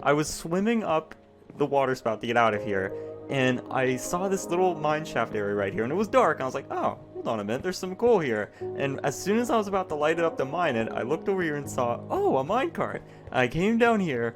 I was swimming up the water spout to get out of here, and I saw this little mine shaft area right here, and it was dark, and I was like, oh, hold on a minute, there's some coal here. And as soon as I was about to light it up to mine it, I looked over here and saw, oh, a minecart. I came down here.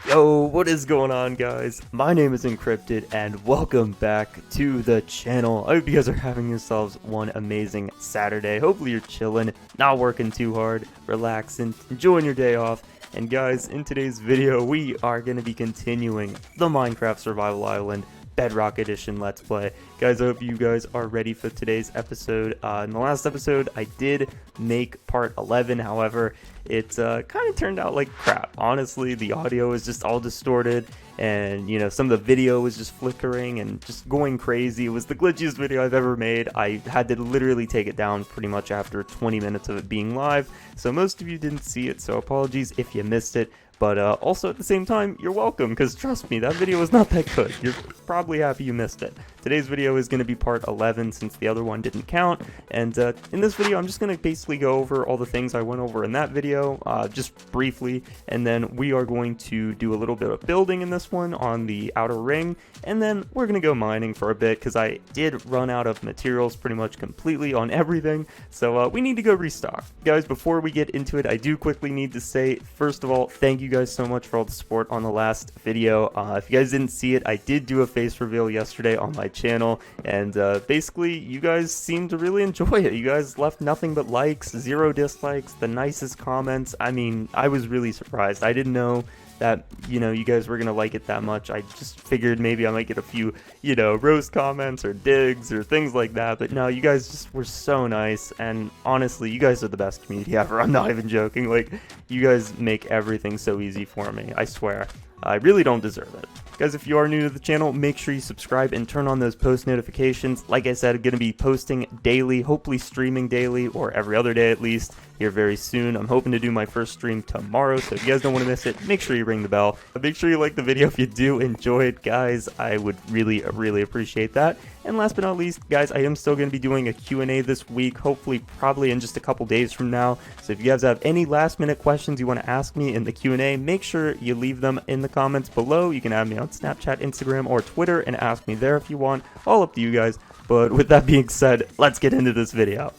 Yo, what is going on, guys? My name is Encrypted, and welcome back to the channel. I hope you guys are having yourselves one amazing Saturday. Hopefully you're chilling, not working too hard, relaxing, enjoying your day off. And guys, in today's video, we are going to be continuing the Minecraft Survival Island Bedrock Edition Let's Play. Guys, I hope you guys are ready for today's episode. In the last episode, I did make part 11, however, it kind of turned out like crap. Honestly, the audio was just all distorted, and you know, some of the video was just flickering and just going crazy. It was the glitchiest video I've ever made. I had to literally take it down pretty much after 20 minutes of it being live, so most of you didn't see it, so apologies if you missed it. But also at the same time, you're welcome, because trust me, that video was not that good. You're probably happy you missed it. Today's video is going to be part 11 since the other one didn't count. And in this video, I'm just going to basically go over all the things I went over in that video, just briefly. And then we are going to do a little bit of building in this one on the outer ring. And then we're going to go mining for a bit, because I did run out of materials pretty much completely on everything. So we need to go restock. Guys, before we get into it, I do quickly need to say, first of all, thank you guys so much for all the support on the last video. If you guys didn't see it, I did do a face reveal yesterday on my channel, and basically you guys seemed to really enjoy it. You guys left nothing but likes, 0 dislikes, the nicest comments. I mean, I was really surprised. I didn't know that, you know, you guys were gonna like it that much. I just figured maybe I might get a few, you know, roast comments or digs or things like that, but no, you guys just were so nice, and honestly, you guys are the best community ever. I'm not even joking. Like, you guys make everything so easy for me, I swear. I really don't deserve it. Guys, if you are new to the channel, make sure you subscribe and turn on those post notifications. Like I said, I'm going to be posting daily, hopefully streaming daily, or every other day at least, here very soon. I'm hoping to do my first stream tomorrow, so if you guys don't want to miss it, make sure you ring the bell. Make sure you like the video if you do enjoy it, guys. I would really appreciate that. And last but not least, guys, I am still going to be doing a Q&A this week, hopefully probably in just a couple days from now. So if you guys have any last minute questions you want to ask me in the Q&A, make sure you leave them in the comments below. You can add me on Snapchat, Instagram, or Twitter and ask me there if you want. All up to you guys. But with that being said, let's get into this video.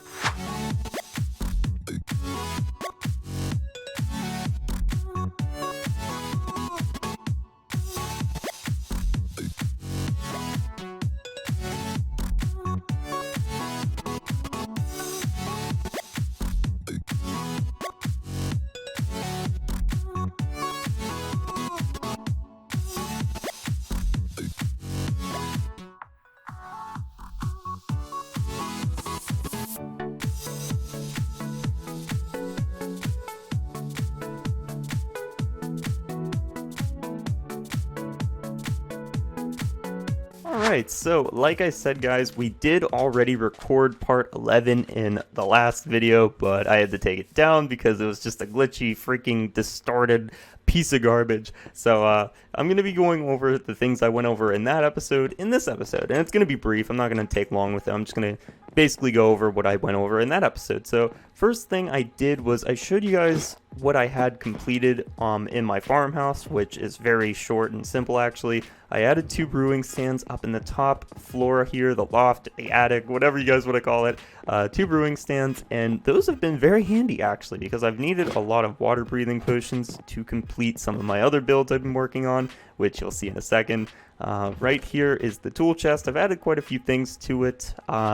Alright, so like I said, guys, we did already record part 11 in the last video, but I had to take it down because it was just a glitchy, freaking distorted piece of garbage. So I'm going to be going over the things I went over in that episode in this episode, and it's going to be brief. I'm not going to take long with it. I'm just going to basically go over what I went over in that episode. So first thing I did was I showed you guys what I had completed in my farmhouse, which is very short and simple actually. I added 2 brewing stands up in the top floor here, the loft, the attic, whatever you guys want to call it. 2 brewing stands, and those have been very handy actually, because I've needed a lot of water breathing potions to complete some of my other builds I've been working on, which you'll see in a second. Right here is the tool chest. I've added quite a few things to it,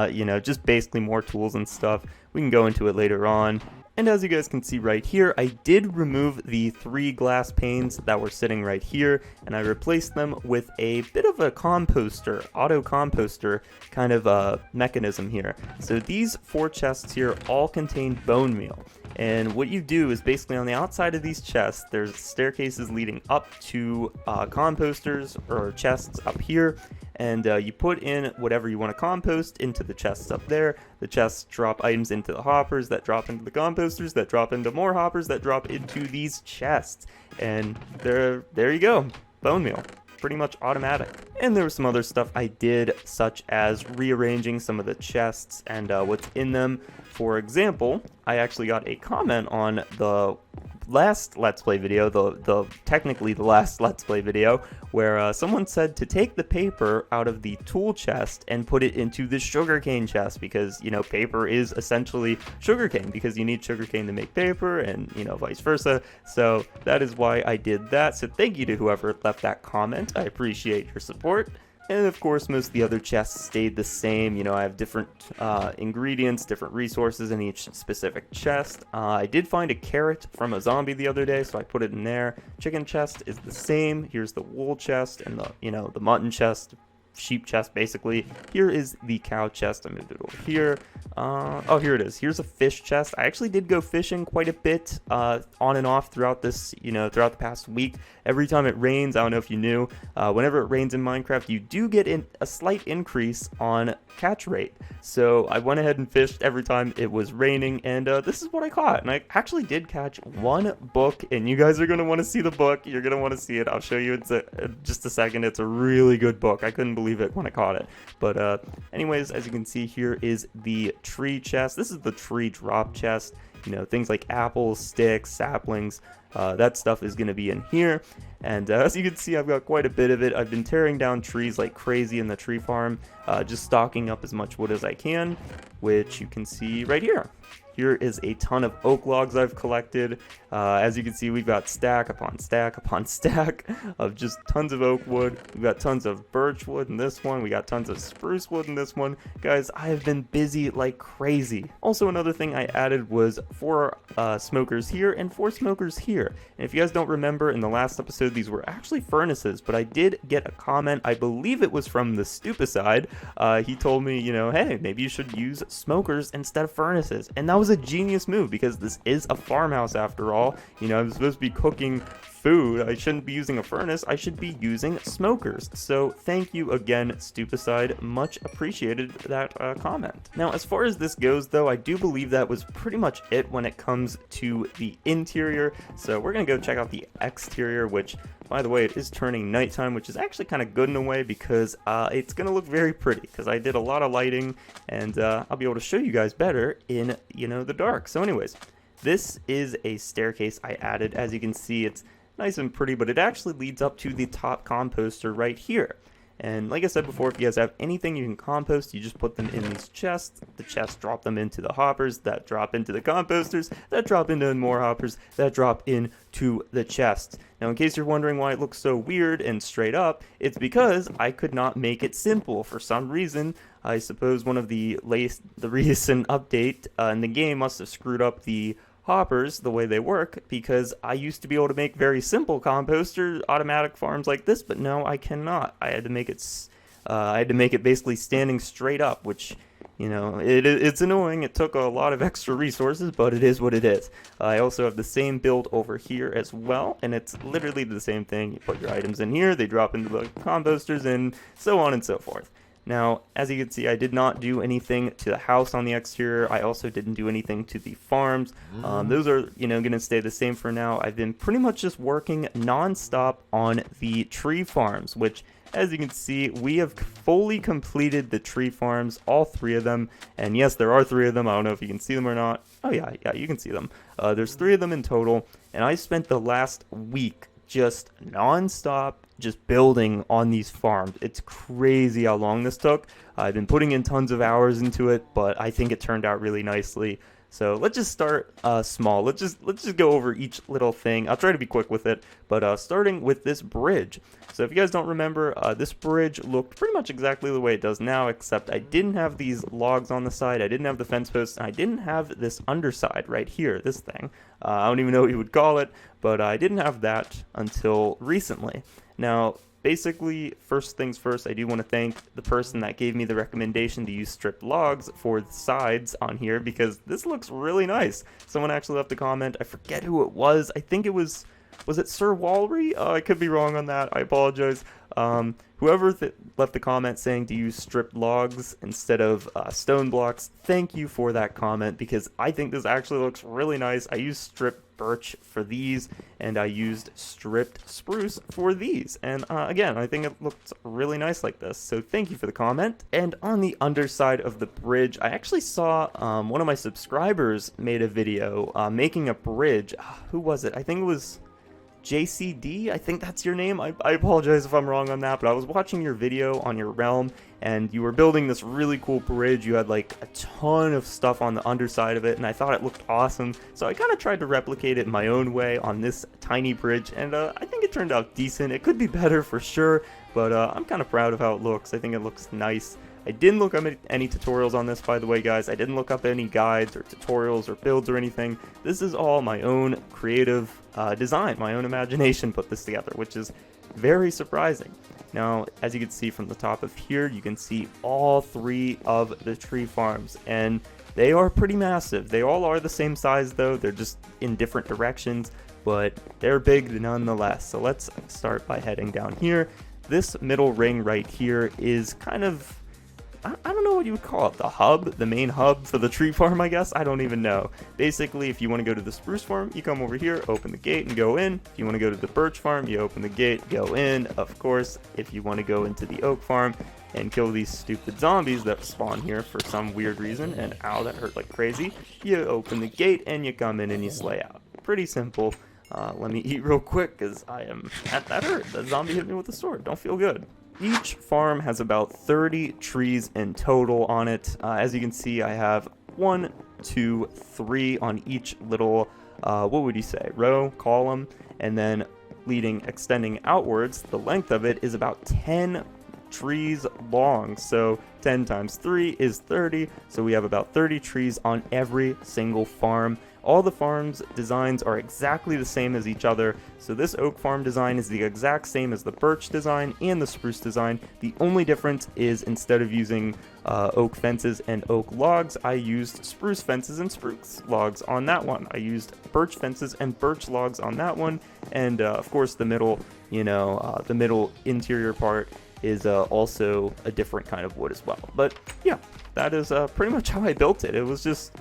you know, just basically more tools and stuff. We can go into it later on. And as you guys can see right here, I did remove the 3 glass panes that were sitting right here, and I replaced them with a bit of a composter, auto composter kind of a mechanism here. So these 4 chests here all contain bone meal. And what you do is basically on the outside of these chests, there's staircases leading up to composters or chests up here. And you put in whatever you want to compost into the chests up there. The chests drop items into the hoppers that drop into the composters that drop into more hoppers that drop into these chests. And there you go, bone meal. pretty much automatic. And there was some other stuff I did, such as rearranging some of the chests and what's in them. For example, I actually got a comment on the last Let's Play video, technically the last Let's Play video, where someone said to take the paper out of the tool chest and put it into the sugarcane chest, because, you know, paper is essentially sugarcane, because you need sugarcane to make paper, and, you know, vice versa. So that is why I did that. So thank you to whoever left that comment. I appreciate your support. And of course, most of the other chests stayed the same. You know, I have different ingredients, different resources in each specific chest. I did find a carrot from a zombie the other day, so I put it in there. Chicken chest is the same. Here's the wool chest and the, you know, the mutton chest, sheep chest basically. Here is the cow chest. I moved it over here. Oh, here it is. Here's a fish chest. I actually did go fishing quite a bit on and off throughout this, you know, throughout the past week. Every time it rains, I don't know if you knew, whenever it rains in Minecraft, you do get a slight increase on catch rate. So I went ahead and fished every time it was raining, and this is what I caught. And I actually did catch one book, and you guys are going to want to see the book. You're going to want to see it. I'll show you in just a second. It's a really good book. I couldn't believe it when I caught it. But anyways, as you can see, here is the tree chest. This is the tree drop chest. You know, things like apples, sticks, saplings, that stuff is going to be in here. And as you can see, I've got quite a bit of it. I've been tearing down trees like crazy in the tree farm, just stocking up as much wood as I can, which you can see right here. Here is a ton of oak logs I've collected. As you can see, we've got stack upon stack upon stack of just tons of oak wood. We've got tons of birch wood in this one. We got tons of spruce wood in this one. Guys, I have been busy like crazy. Also, another thing I added was 4 smokers here and 4 smokers here. And if you guys don't remember, in the last episode, these were actually furnaces, but I did get a comment. I believe it was from the Stupicide. He told me, you know, hey, maybe you should use smokers instead of furnaces. And that was a genius move, because this is a farmhouse after all. You know, I'm supposed to be cooking food. I shouldn't be using a furnace. I should be using smokers. So thank you again, Stupicide. Much appreciated that comment. Now, as far as this goes, though, I do believe that was pretty much it when it comes to the interior. So we're gonna go check out the exterior, which, by the way, it is turning nighttime, which is actually kind of good in a way, because it's going to look very pretty, because I did a lot of lighting, and I'll be able to show you guys better in, you know, the dark. So anyways, this is a staircase I added. As you can see, it's nice and pretty, but it actually leads up to the top composter right here. And like I said before, if you guys have anything you can compost, you just put them in these chests. The chests drop them into the hoppers, that drop into the composters, that drop into more hoppers, that drop into the chests. Now, in case you're wondering why it looks so weird and straight up, it's because I could not make it simple. For some reason, I suppose one of the recent update in the game must have screwed up the hoppers the way they work, because I used to be able to make very simple composter automatic farms like this, but no, I cannot. I had to make it basically standing straight up, which, you know, it's annoying. It took a lot of extra resources, but it is what it is. I also have the same build over here as well, and it's literally the same thing. You put your items in here, they drop into the composters, and so on and so forth. Now, as you can see, I did not do anything to the house on the exterior. I also didn't do anything to the farms. Those are, you know, going to stay the same for now. I've been pretty much just working non-stop on the tree farms, which, as you can see, we have fully completed the tree farms, all 3 of them. And yes, there are 3 of them. I don't know if you can see them or not. Oh, yeah, you can see them. There's 3 of them in total. And I spent the last week just non-stop just building on these farms. It's crazy how long this took. I've been putting in tons of hours into it, but I think it turned out really nicely. So let's just start small. Let's just go over each little thing. I'll try to be quick with it, but starting with this bridge. So if you guys don't remember, this bridge looked pretty much exactly the way it does now, except I didn't have these logs on the side, I didn't have the fence posts, and I didn't have this underside right here, this thing. I don't even know what you would call it, but I didn't have that until recently. Now, basically, first things first, I do want to thank the person that gave me the recommendation to use stripped logs for the sides on here, because this looks really nice. Someone actually left a comment. I forget who it was. I think it was was it Sir Walry? I could be wrong on that. I apologize. Whoever left the comment saying to use stripped logs instead of stone blocks, thank you for that comment, because I think this actually looks really nice. I used stripped birch for these, and I used stripped spruce for these, and again, I think it looks really nice like this, so thank you for the comment. And on the underside of the bridge, I actually saw one of my subscribers made a video making a bridge. Who was it? I think it was JCD, I think that's your name. I apologize if I'm wrong on that, but I was watching your video on your realm, and you were building this really cool bridge. You had like a ton of stuff on the underside of it, and I thought it looked awesome, so I kind of tried to replicate it in my own way on this tiny bridge, and I think it turned out decent. It could be better for sure, but I'm kind of proud of how it looks. I think it looks nice. I didn't look up any tutorials on this, by the way, guys. I didn't look up any guides or tutorials or builds or anything. This is all my own creative design, my own imagination put this together, which is very surprising. Now, as you can see from the top of here, you can see all 3 of the tree farms, and they are pretty massive. They all are the same size, though. They're just in different directions, but they're big nonetheless. So let's start by heading down here. This middle ring right here is kind of, I don't know what you would call it, the hub, the main hub for the tree farm, I guess. I don't even know. Basically, if you want to go to the spruce farm, you come over here, open the gate, and go in. If you want to go to the birch farm, you open the gate, go in. Of course, if you want to go into the oak farm and kill these stupid zombies that spawn here for some weird reason, and ow, that hurt like crazy, you open the gate and you come in and you slay out. Pretty simple. Let me eat real quick, because that hurt. The zombie hit me with a sword. Don't feel good. Each farm has about 30 trees in total on it. As you can see, I have 1, 2, 3 on each little, what would you say, row, column, and then extending outwards, the length of it is about 10 trees long. So 10 times 3 is 30, so we have about 30 trees on every single farm. All the farms' designs are exactly the same as each other, so this oak farm design is the exact same as the birch design and the spruce design. The only difference is, instead of using oak fences and oak logs, I used spruce fences and spruce logs on that one. I used birch fences and birch logs on that one, and of course the middle, the middle interior part is also a different kind of wood as well. But yeah, that is pretty much how I built it. It was just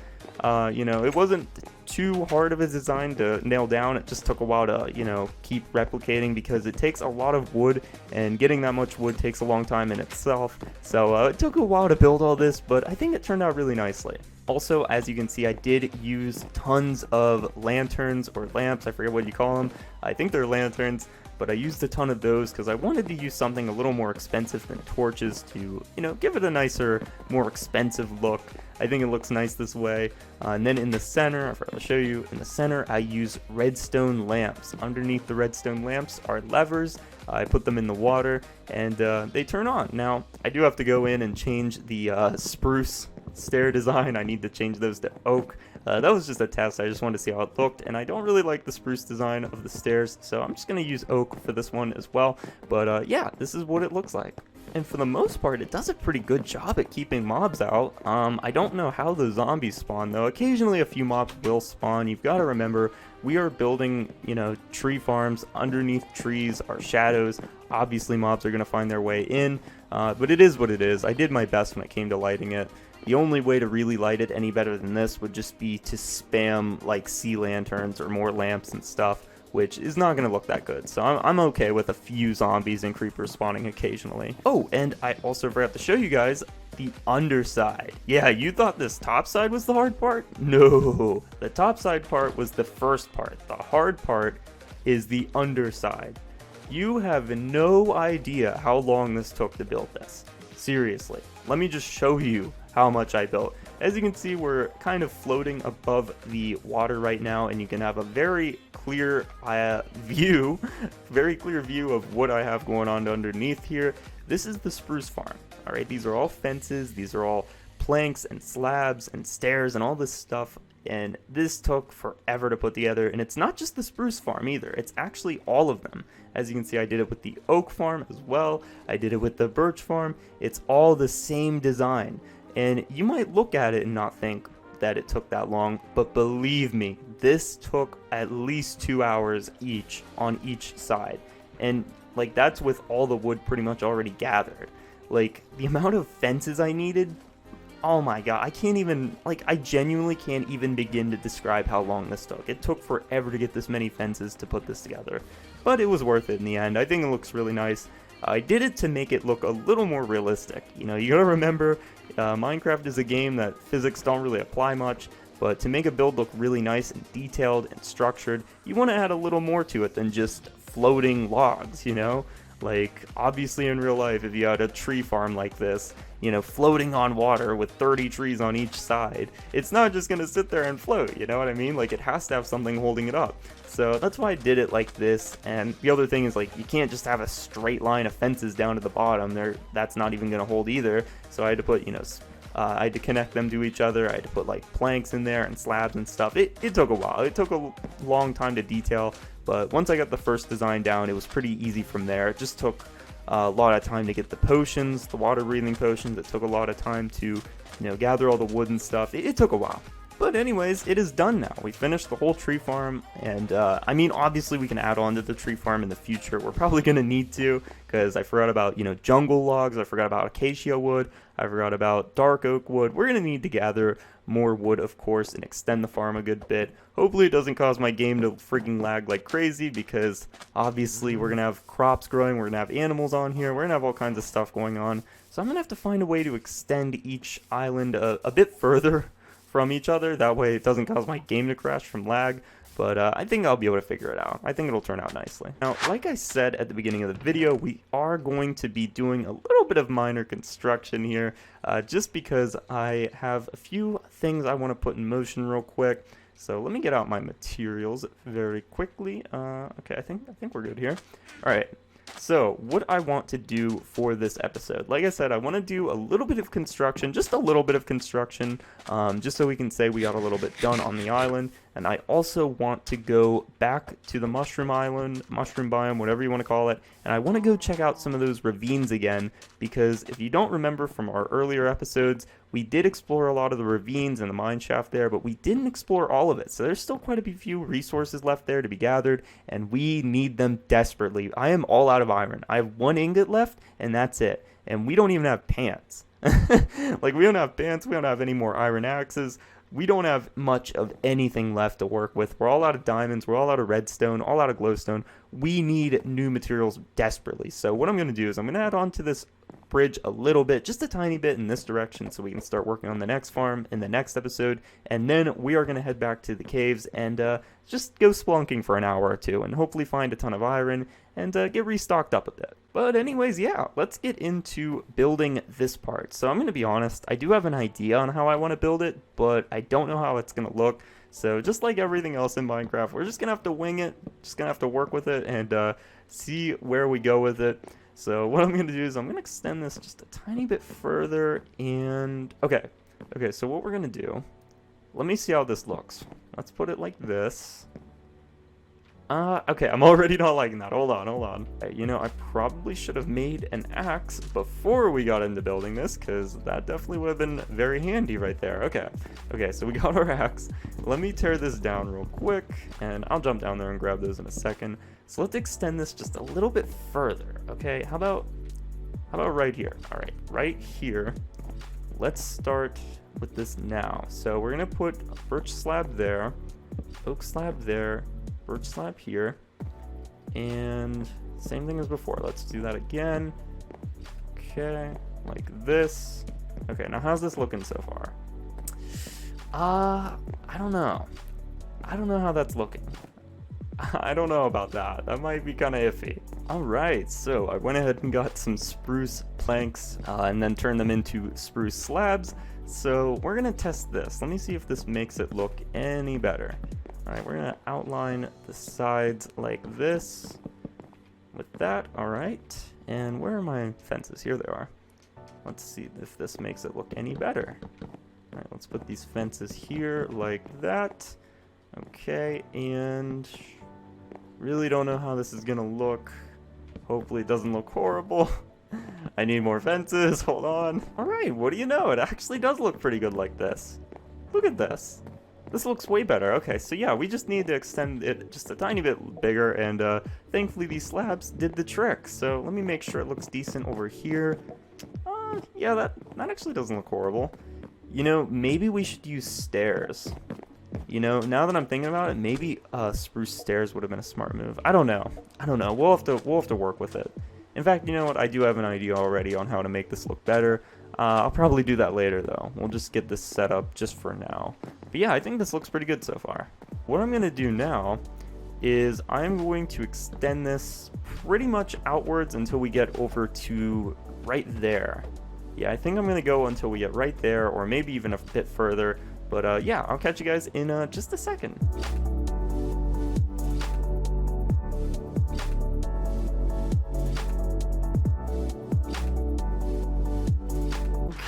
it wasn't too hard of a design to nail down. It just took a while to, keep replicating, because it takes a lot of wood, and getting that much wood takes a long time in itself. So it took a while to build all this, but I think it turned out really nicely. Also, as you can see, I did use tons of lanterns or lamps. I forget what you call them. I think they're lanterns, but I used a ton of those because I wanted to use something a little more expensive than torches to, give it a nicer, more expensive look. I think it looks nice this way. And then in the center, I forgot to show you, in the center I use redstone lamps. Underneath the redstone lamps are levers. I put them in the water, and they turn on. Now, I do have to go in and change the spruce stair design. I need to change those to oak. That was just a test. I just wanted to see how it looked, and I don't really like the spruce design of the stairs, so I'm just going to use oak for this one as well. But yeah, this is what it looks like. And for the most part, it does a pretty good job at keeping mobs out. I don't know how the zombies spawn, though. Occasionally a few mobs will spawn. You've got to remember, we are building, tree farms. Underneath trees are shadows. Obviously, mobs are going to find their way in, but it is what it is. I did my best when it came to lighting it. The only way to really light it any better than this would just be to spam, like, sea lanterns or more lamps and stuff, which is not going to look that good. So I'm okay with a few zombies and creepers spawning occasionally. Oh, and I also forgot to show you guys the underside. Yeah, you thought this top side was the hard part? No, the top side part was the first part. The hard part is the underside. You have no idea how long this took to build this. Seriously, let me just show you how much I built. As you can see, we're kind of floating above the water right now, and you can have a very clear view of what I have going on underneath here. This is the spruce farm. All right, these are all fences, these are all planks and slabs and stairs and all this stuff, and this took forever to put together. And it's not just the spruce farm either, it's actually all of them. As you can see, I did it with the oak farm as well. I did it with the birch farm. It's all the same design. And you might look at it and not think, that it took that long, but believe me, this took at least 2 hours each on each side. And like, that's with all the wood pretty much already gathered. Like, the amount of fences I needed, oh my god, I can't even, like, I genuinely can't even begin to describe how long this took. It took forever to get this many fences to put this together, but it was worth it in the end. I think it looks really nice. I did it to make it look a little more realistic. You know, you gotta remember, Minecraft is a game that physics don't really apply much, but to make a build look really nice and detailed and structured, you want to add a little more to it than just floating logs, you know? Like, obviously in real life, if you had a tree farm like this, you know, floating on water with 30 trees on each side, it's not just gonna sit there and float, you know what I mean? Like, it has to have something holding it up. So that's why I did it like this. And the other thing is, like, you can't just have a straight line of fences down to the bottom there. That's not even gonna hold either. So I had to put, you know, I had to connect them to each other. I had to put like planks in there and slabs and stuff. It took a while. It took a long time to detail, but once I got the first design down, it was pretty easy from there. It just took a lot of time to get the potions, the water breathing potions. It took a lot of time to, you know, gather all the wood and stuff. It took a while. But anyways, it is done now. We finished the whole tree farm, and I mean, obviously we can add on to the tree farm in the future. We're probably going to need to, because I forgot about, you know, jungle logs. I forgot about acacia wood. I forgot about dark oak wood. We're going to need to gather more wood, of course, and extend the farm a good bit. Hopefully it doesn't cause my game to freaking lag like crazy, because obviously we're going to have crops growing. We're going to have animals on here. We're going to have all kinds of stuff going on. So I'm going to have to find a way to extend each island a bit further from each other. That way it doesn't cause my game to crash from lag. But I think I'll be able to figure it out. I think it'll turn out nicely. Now, like I said at the beginning of the video, we are going to be doing a little bit of minor construction here, just because I have a few things I want to put in motion real quick. So let me get out my materials very quickly. Okay, I think we're good here. All right. So what I want to do for this episode, like I said, I want to do a little bit of construction, just a little bit of construction, just so we can say we got a little bit done on the island. And I also want to go back to the mushroom island, mushroom biome, whatever you want to call it. And I want to go check out some of those ravines again, because if you don't remember from our earlier episodes, we did explore a lot of the ravines and the mine shaft there, but we didn't explore all of it. So there's still quite a few resources left there to be gathered, and we need them desperately. I am all out of iron. I have 1 ingot left, and that's it. And we don't even have pants. Like, we don't have pants. We don't have any more iron axes. We don't have much of anything left to work with. We're all out of diamonds. We're all out of redstone, all out of glowstone. We need new materials desperately. So what I'm going to do is I'm going to add on to this bridge a little bit, just a tiny bit in this direction, so we can start working on the next farm in the next episode. And then we are going to head back to the caves and just go spelunking for an hour or two and hopefully find a ton of iron and get restocked up a bit. But anyways, yeah, let's get into building this part. So I'm going to be honest, I do have an idea on how I want to build it, but I don't know how it's going to look. So just like everything else in Minecraft, we're just going to have to wing it, just going to have to work with it and see where we go with it. So what I'm going to do is I'm going to extend this just a tiny bit further and okay, so what we're going to do, let me see how this looks. Let's put it like this. Okay, I'm already not liking that. Hold on. You know, I probably should have made an axe before we got into building this, because that definitely would have been very handy right there. Okay, so we got our axe. Let me tear this down real quick, and I'll jump down there and grab those in a second. So let's extend this just a little bit further, okay? How about right here? All right, right here. Let's start with this now. So we're gonna put a birch slab there, oak slab there, birch slab here, and same thing as before. Let's do that again. Okay, like this. Okay, now how's this looking so far? I don't know how that's looking. I don't know about that. That might be kind of iffy. Alright, so I went ahead and got some spruce planks and then turned them into spruce slabs. So we're going to test this. Let me see if this makes it look any better. Alright, we're going to outline the sides like this with that. Alright, and where are my fences? Here they are. Let's see if this makes it look any better. Alright, let's put these fences here like that. Okay, and really don't know how this is gonna look. Hopefully it doesn't look horrible. I need more fences, hold on. Alright, what do you know? It actually does look pretty good like this. Look at this. This looks way better. Okay, so yeah, we just need to extend it just a tiny bit bigger, and thankfully these slabs did the trick. So let me make sure it looks decent over here. Yeah, that actually doesn't look horrible. You know, maybe we should use stairs. You know, now that I'm thinking about it, maybe spruce stairs would have been a smart move. I don't know. We'll have to work with it. In fact, you know what? I do have an idea already on how to make this look better. I'll probably do that later, though. We'll just get this set up just for now. But yeah, I think this looks pretty good so far. What I'm going to do now is I'm going to extend this pretty much outwards until we get over to right there. Yeah, I think I'm going to go until we get right there, or maybe even a bit further. But yeah, I'll catch you guys in just a second.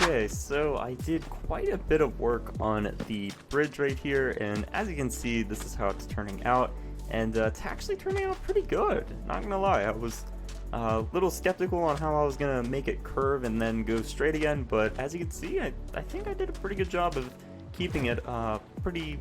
Okay, so I did quite a bit of work on the bridge right here, and as you can see, this is how it's turning out, and it's actually turning out pretty good. Not gonna lie, I was a little skeptical on how I was gonna make it curve and then go straight again, but as you can see, I think I did a pretty good job of keeping it pretty,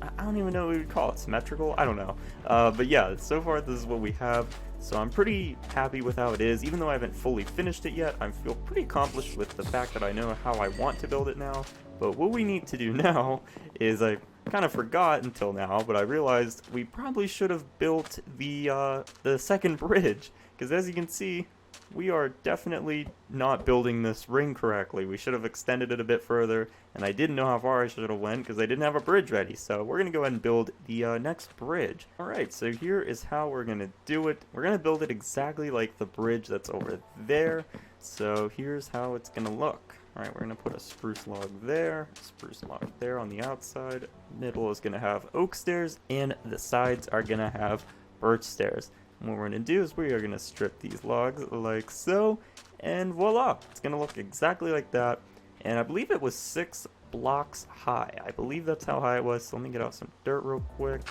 I don't even know what we would call it, symmetrical? I don't know. But yeah, so far this is what we have. So I'm pretty happy with how it is. Even though I haven't fully finished it yet, I feel pretty accomplished with the fact that I know how I want to build it now. But what we need to do now is, I kind of forgot until now, but I realized we probably should have built the second bridge. Because as you can see, we are definitely not building this ring correctly. We should have extended it a bit further, and I didn't know how far I should have went because I didn't have a bridge ready. So we're going to go ahead and build the next bridge. Alright, so here is how we're going to do it. We're going to build it exactly like the bridge that's over there. So here's how it's going to look. Alright, we're going to put a spruce log there, spruce log there on the outside. Middle is going to have oak stairs, and the sides are going to have birch stairs. And what we're going to do is we are going to strip these logs like so, and voila, it's going to look exactly like that. And I believe it was 6 blocks high. I believe that's how high it was. So let me get out some dirt real quick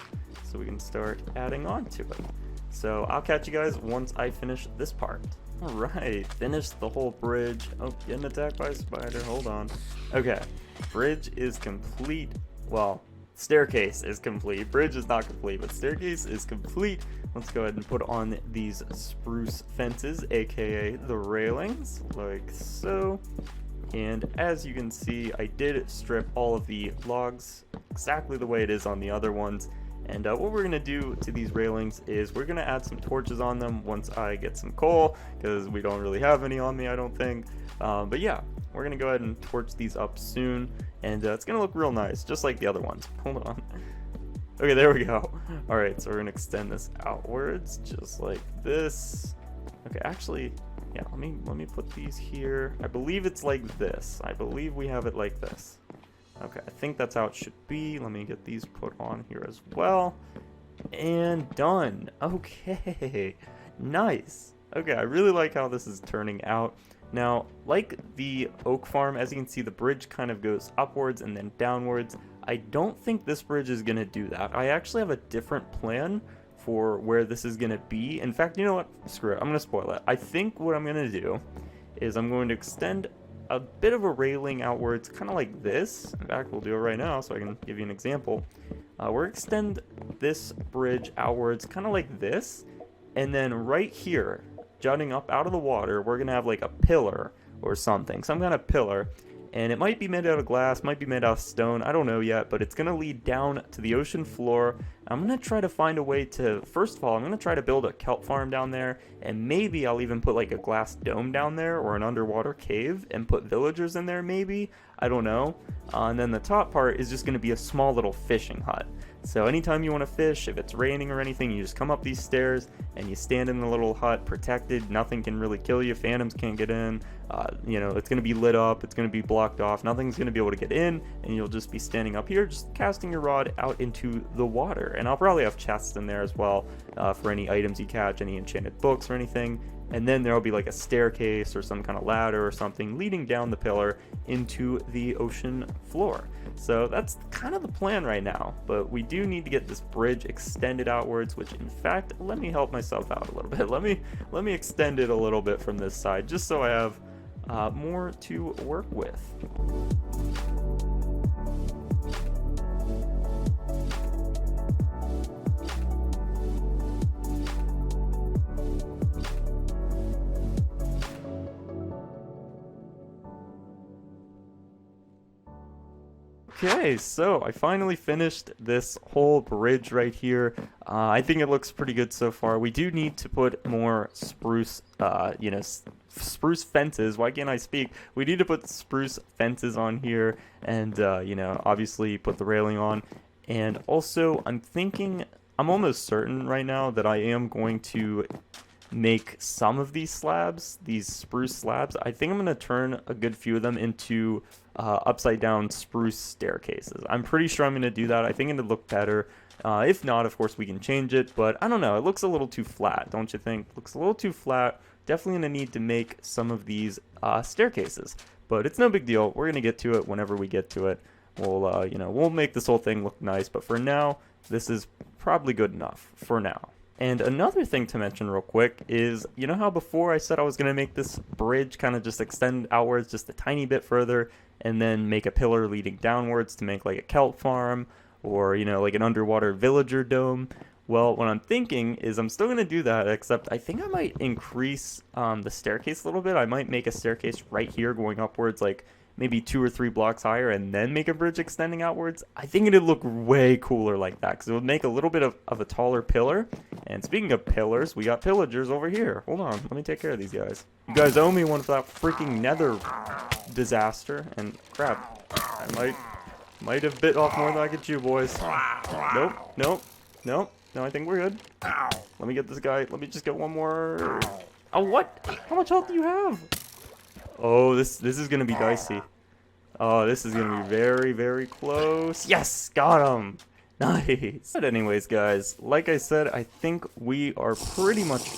so we can start adding on to it. So I'll catch you guys once I finish this part. Alright, finished the whole bridge. Oh, getting attacked by a spider, hold on. Okay, bridge is complete. Well, staircase is complete. Bridge is not complete, but staircase is complete. Let's go ahead and put on these spruce fences, aka the railings, like so. And as you can see, I did strip all of the logs exactly the way it is on the other ones. And what we're going to do to these railings is we're going to add some torches on them once I get some coal, because we don't really have any on me, I don't think. But yeah, we're going to go ahead and torch these up soon, and it's going to look real nice, just like the other ones. Hold on. Okay, there we go. Alright, so we're going to extend this outwards, just like this. Okay, actually, yeah, let me put these here. I believe it's like this. I believe we have it like this. Okay, I think that's how it should be. Let me get these put on here as well. And done. Okay, nice. Okay, I really like how this is turning out. Now, like the oak farm, as you can see, the bridge kind of goes upwards and then downwards. I don't think this bridge is going to do that. I actually have a different plan for where this is going to be. In fact, you know what? Screw it. I'm going to spoil it. I think what I'm going to do is I'm going to extend a bit of a railing outwards, kind of like this. In fact, we'll do it right now so I can give you an example. We're extend this bridge outwards, kind of like this, and then right here, jutting up out of the water, we're gonna have like a pillar or something, some kind of pillar, and it might be made out of glass, might be made out of stone, I don't know yet, but it's gonna lead down to the ocean floor. I'm gonna try to find a way to, first of all, I'm gonna try to build a kelp farm down there, and maybe I'll even put like a glass dome down there or an underwater cave and put villagers in there, maybe, I don't know. And then the top part is just gonna be a small little fishing hut. So anytime you want to fish, if it's raining or anything, you just come up these stairs and you stand in the little hut protected. Nothing can really kill you. Phantoms can't get in. You know, it's going to be lit up. It's going to be blocked off. Nothing's going to be able to get in, and you'll just be standing up here, just casting your rod out into the water. And I'll probably have chests in there as well for any items you catch, any enchanted books or anything. And then there'll be like a staircase or some kind of ladder or something leading down the pillar into the ocean floor. So that's kind of the plan right now, but we do need to get this bridge extended outwards, which in fact, let me help myself out a little bit. Let me extend it a little bit from this side, just so I have more to work with. Okay, so I finally finished this whole bridge right here. I think it looks pretty good so far. We do need to put more spruce, spruce fences. Why can't I speak? We need to put spruce fences on here and, obviously put the railing on. And also, I'm almost certain right now that I am going to make some of these slabs, these spruce slabs. I think I'm going to turn a good few of them into upside down spruce staircases. I'm pretty sure I'm going to do that. I think it'd look better. If not, of course, we can change it, but I don't know. It looks a little too flat, don't you think? Looks a little too flat. Definitely going to need to make some of these staircases, but it's no big deal. We're going to get to it whenever we get to it. We'll make this whole thing look nice, but for now, this is probably good enough for now. And another thing to mention real quick is, you know how before I said I was going to make this bridge kind of just extend outwards just a tiny bit further and then make a pillar leading downwards to make like a kelp farm or, like an underwater villager dome? Well, what I'm thinking is I'm still going to do that, except I think I might increase the staircase a little bit. I might make a staircase right here going upwards like maybe 2 or 3 blocks higher and then make a bridge extending outwards. I think it'd look way cooler like that because it would make a little bit of a taller pillar. And speaking of pillars, we got pillagers over here. Hold on, let me take care of these guys. You guys owe me one for that freaking nether disaster. And crap, I might have bit off more than I could chew, boys. Nope. No, I think we're good. Let me get this guy. Let me just get one more. Oh, what? How much health do you have? Oh, this is gonna be dicey. Oh, this is gonna be very, very close. Yes, got him. Nice. But anyways, guys, like I said, I think we are pretty much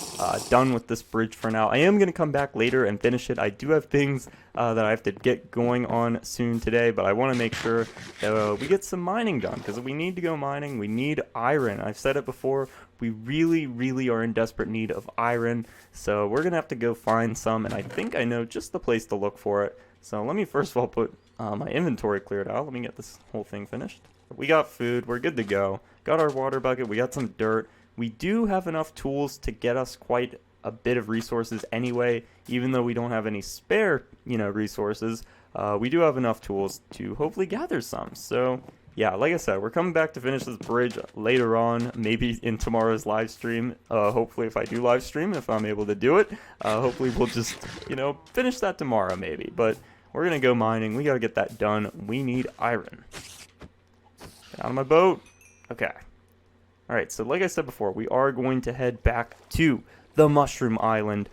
done with this bridge for now. I am gonna come back later and finish it. I do have things that I have to get going on soon today, but I want to make sure that we get some mining done because we need to go mining. We need iron. I've said it before. We really, really are in desperate need of iron, so we're gonna have to go find some, and I think I know just the place to look for it. So let me first of all put my inventory cleared out. Let me get this whole thing finished. We got food, we're good to go. Got our water bucket, we got some dirt. We do have enough tools to get us quite a bit of resources anyway, even though we don't have any spare, resources. We do have enough tools to hopefully gather some. So yeah, like I said, we're coming back to finish this bridge later on, maybe in tomorrow's live stream. Hopefully if I do live stream, if I'm able to do it, hopefully we'll just, finish that tomorrow maybe. But we're going to go mining. We got to get that done. We need iron. Get out of my boat. Okay. All right, so like I said before, we are going to head back to the Mushroom Island.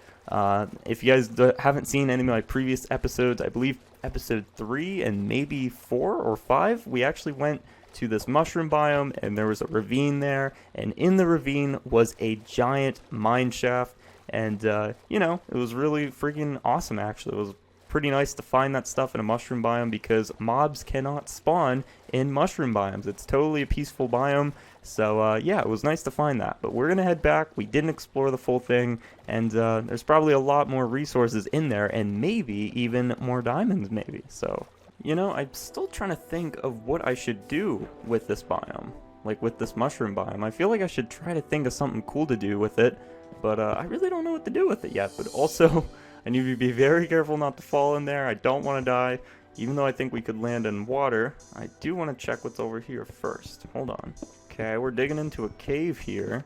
If you guys haven't seen any of my previous episodes, I believe episode 3 and maybe 4 or 5, we actually went to this mushroom biome and there was a ravine there, and in the ravine was a giant mine shaft, and it was really freaking awesome. Actually, it was pretty nice to find that stuff in a mushroom biome because mobs cannot spawn in mushroom biomes. It's totally a peaceful biome. So yeah, it was nice to find that. But we're gonna head back. We didn't explore the full thing, and there's probably a lot more resources in there, and maybe even more diamonds, maybe. So I'm still trying to think of what I should do with this biome, like with this mushroom biome. I feel like I should try to think of something cool to do with it, but I really don't know what to do with it yet. But also, I need to be very careful not to fall in there. I don't want to die. Even though I think we could land in water, I do want to check what's over here first. Hold on. Okay, we're digging into a cave here.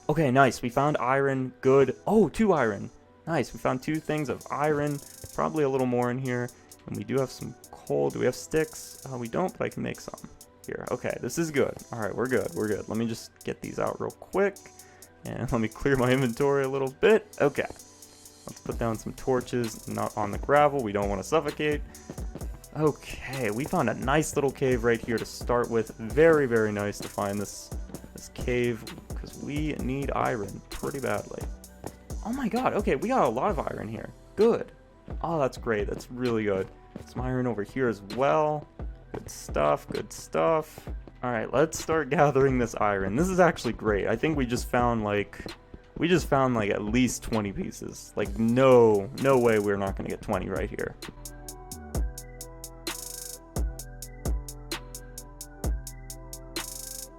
Okay, nice. We found iron. Good. Oh, 2 iron. Nice. We found 2 things of iron. Probably a little more in here. And we do have some coal. Do we have sticks? We don't, but I can make some. Here. Okay, this is good. All right, we're good. We're good. Let me just get these out real quick. And let me clear my inventory a little bit. Okay. Let's put down some torches, not on the gravel. We don't want to suffocate. Okay, we found a nice little cave right here to start with. Very, very nice to find this cave because we need iron pretty badly. Oh my god, okay, we got a lot of iron here. Good. Oh, that's great. That's really good. Some iron over here as well. Good stuff, good stuff. All right, let's start gathering this iron. This is actually great. I think we just found like at least 20 pieces. Like no way we're not going to get 20 right here.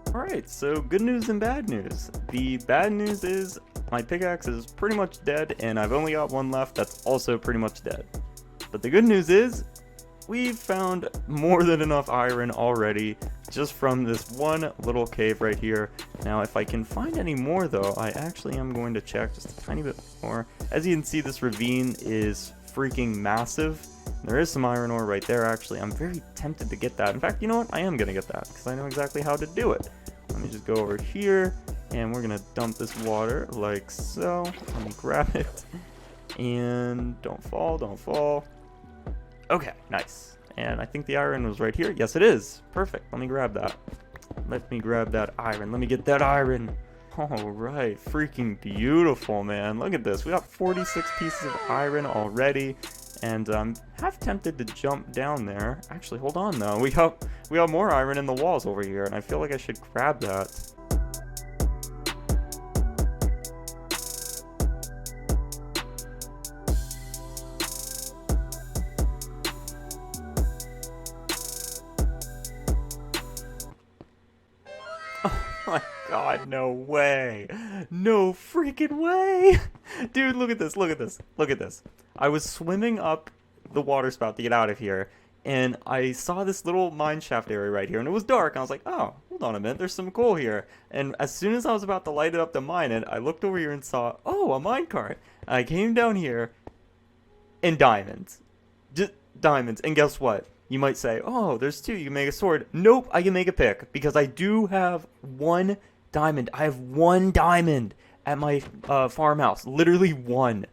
Alright, so good news and bad news. The bad news is my pickaxe is pretty much dead and I've only got one left that's also pretty much dead. But the good news is we've found more than enough iron already just from this one little cave right here. Now, if I can find any more, though, I actually am going to check just a tiny bit more. As you can see, this ravine is freaking massive. There is some iron ore right there, actually. I'm very tempted to get that. In fact, you know what? I am going to get that because I know exactly how to do it. Let me just go over here, and we're going to dump this water like so. Let me grab it. And don't fall, don't fall. Okay, nice. And I think the iron was right here. Yes, it is. Perfect. Let me grab that. Let me grab that iron. Let me get that iron. All right. Freaking beautiful, man. Look at this. We got 46 pieces of iron already. And I'm half tempted to jump down there. Actually, hold on, though. We have more iron in the walls over here, and I feel like I should grab that. Oh my god, no way. No freaking way. Dude, look at this, look at this, look at this. I was swimming up the water spout to get out of here, and I saw this little mine shaft area right here, and it was dark, and I was like, oh, hold on a minute, there's some coal here. And as soon as I was about to light it up to mine it, I looked over here and saw, oh, a minecart. I came down here, and diamonds. Just diamonds. And guess what? You might say, oh, there's two, you can make a sword. Nope, I can make a pick, because I do have one diamond. I have one diamond at my farmhouse. Literally one.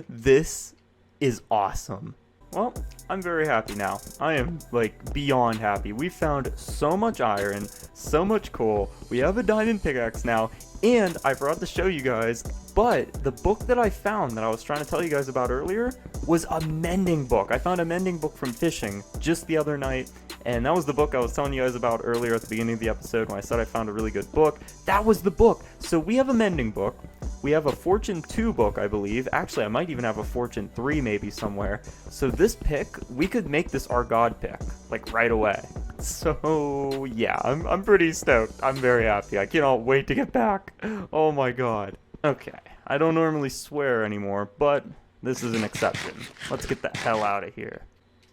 This is awesome. Well, I'm very happy now. I am, like, beyond happy. We found so much iron, so much coal. We have a diamond pickaxe now, and I forgot to show you guys, but the book that I found that I was trying to tell you guys about earlier was a mending book. I found a mending book from fishing just the other night, and that was the book I was telling you guys about earlier at the beginning of the episode when I said I found a really good book. That was the book. So we have a mending book. We have a Fortune 2 book, I believe. Actually, I might even have a Fortune 3 maybe somewhere. So this pick, we could make this our god pick, like right away. So yeah, I'm pretty stoked. I'm very happy. I cannot wait to get back. Oh my god. Okay, I don't normally swear anymore, but this is an exception. Let's get the hell out of here.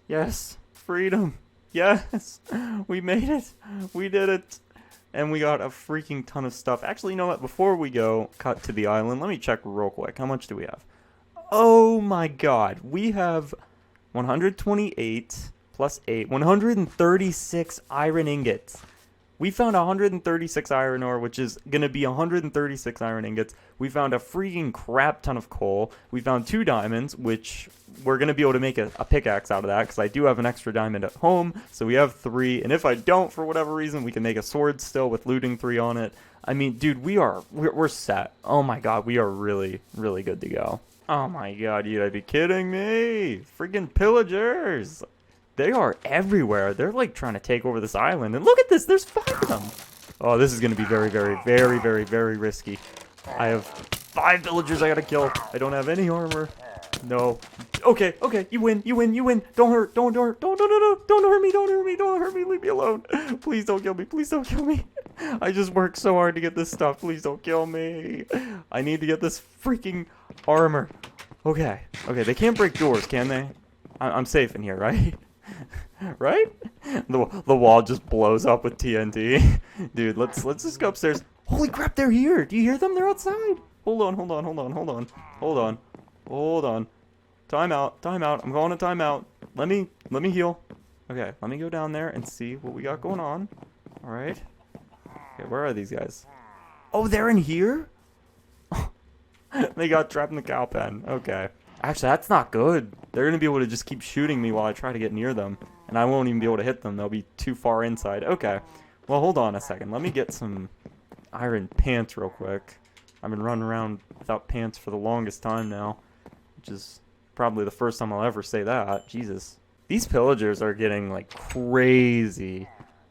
Yes, freedom. Yes, we made it. We did it. And we got a freaking ton of stuff. Actually, you know what? Before we go cut to the island, let me check real quick. How much do we have? Oh my god. We have 128 plus 8. 136 iron ingots. We found 136 iron ore, which is going to be 136 iron ingots. We found a freaking crap ton of coal. We found 2 diamonds, which we're going to be able to make a pickaxe out of that, because I do have an extra diamond at home. So we have 3, and if I don't, for whatever reason, we can make a sword still with looting 3 on it. I mean, dude, we're set. Oh my god, we are really, really good to go. Oh my god, you'd be kidding me. Freaking pillagers. They are everywhere. They're like trying to take over this island. And look at this. There's 5 of them. Oh, this is going to be very, very, very, very, very risky. I have 5 villagers I got to kill. I don't have any armor. No. Okay, okay. You win. You win. You win. Don't hurt. Don't hurt. Don't hurt me. Don't hurt me. Don't hurt me. Leave me alone. Please don't kill me. Please don't kill me. I just worked so hard to get this stuff. Please don't kill me. I need to get this freaking armor. Okay. Okay. They can't break doors, can they? I'm safe in here, right? Right? The wall just blows up with TNT. Dude, let's just go upstairs. Holy crap, they're here. Do you hear them? They're outside. Hold on. Time out. I'm going to time out. Let me heal. Okay, let me go down there and see what we got going on. All right. Okay, where are these guys? Oh, they're in here? They got trapped in the cow pen. Okay. Actually, that's not good. They're going to be able to just keep shooting me while I try to get near them. And I won't even be able to hit them. They'll be too far inside. Okay. Well, hold on a second. Let me get some iron pants real quick. I've been running around without pants for the longest time now. Which is probably the first time I'll ever say that. Jesus. These pillagers are getting, like, crazy.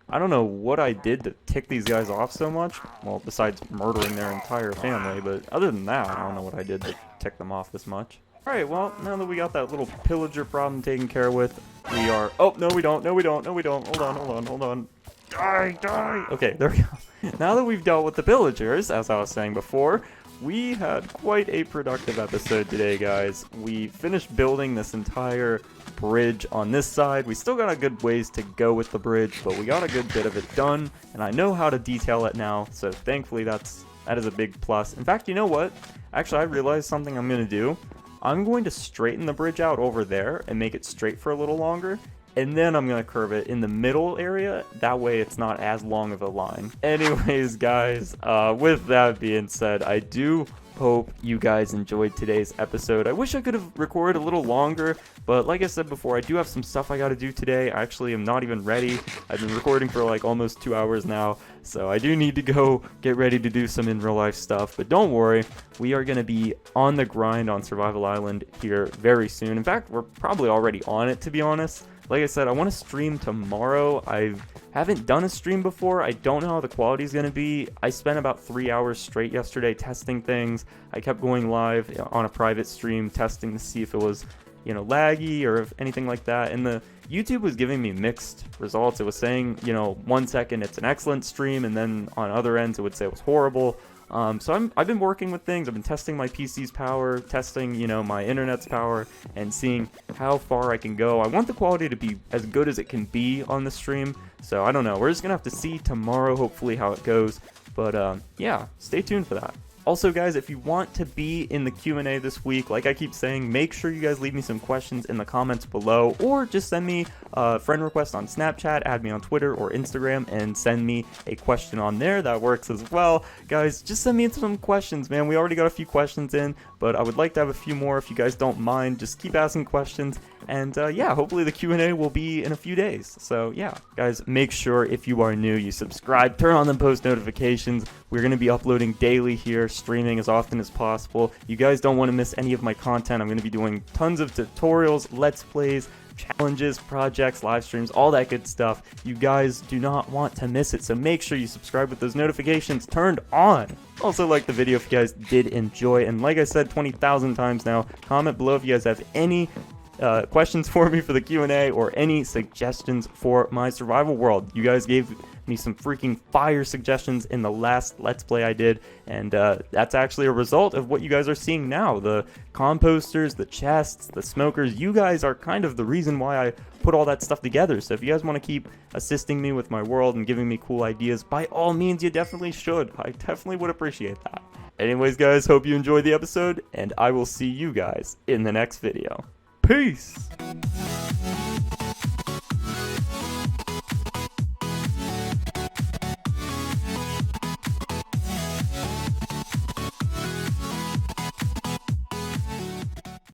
I don't know what I did to tick these guys off so much. Well, besides murdering their entire family. But other than that, I don't know what I did to tick them off this much. Alright, well, now that we got that little pillager problem taken care with, we are... Oh, no we don't. Hold on. Die. Okay, there we go. Now that we've dealt with the pillagers, as I was saying before, we had quite a productive episode today, guys. We finished building this entire bridge on this side. We still got a good ways to go with the bridge, but we got a good bit of it done, and I know how to detail it now, so thankfully that is a big plus. In fact, you know what? Actually, I realized something I'm going to do. I'm going to straighten the bridge out over there and make it straight for a little longer, and then I'm going to curve it in the middle area. That way it's not as long of a line. Anyways, guys, with that being said, I do hope you guys enjoyed today's episode. I wish I could have recorded a little longer, but like I said before, I do have some stuff I got to do today. I actually am not even ready. I've been recording for like almost 2 hours now, so I do need to go get ready to do some in real life stuff. But don't worry, we are going to be on the grind on Survival Island here very soon. In fact, we're probably already on it, to be honest. Like I said, I want to stream tomorrow. I haven't done a stream before. I don't know how the quality is going to be. I spent about 3 hours straight yesterday testing things. I kept going live on a private stream testing to see if it was, laggy or if anything like that. And the YouTube was giving me mixed results. It was saying, 1 second it's an excellent stream, and then on other ends it would say it was horrible. So I've been working with things. I've been testing my PC's power, testing, my internet's power, and seeing how far I can go. I want the quality to be as good as it can be on the stream. So I don't know. We're just going to have to see tomorrow, hopefully, how it goes. But yeah, stay tuned for that. Also, guys, if you want to be in the Q&A this week, like I keep saying, make sure you guys leave me some questions in the comments below, or just send me a friend request on Snapchat, add me on Twitter or Instagram, and send me a question on there. That works as well. Guys, just send me some questions, man. We already got a few questions in, but I would like to have a few more if you guys don't mind. Just keep asking questions. And yeah, hopefully the Q&A will be in a few days. So yeah, guys, make sure if you are new, you subscribe, turn on the post notifications. We're going to be uploading daily here, streaming as often as possible. You guys don't want to miss any of my content. I'm going to be doing tons of tutorials, let's plays, challenges, projects, live streams, all that good stuff. You guys do not want to miss it, so make sure you subscribe with those notifications turned on. Also, like the video if you guys did enjoy, and like I said 20,000 times now, comment below if you guys have any questions for me for the Q&A or any suggestions for my survival world. You guys gave me some freaking fire suggestions in the last Let's Play I did, and that's actually a result of what you guys are seeing now. The composters, the chests, the smokers, you guys are kind of the reason why I put all that stuff together. So if you guys want to keep assisting me with my world and giving me cool ideas, by all means, you definitely should. I definitely would appreciate that. Anyways, guys, hope you enjoyed the episode, and I will see you guys in the next video. Peace!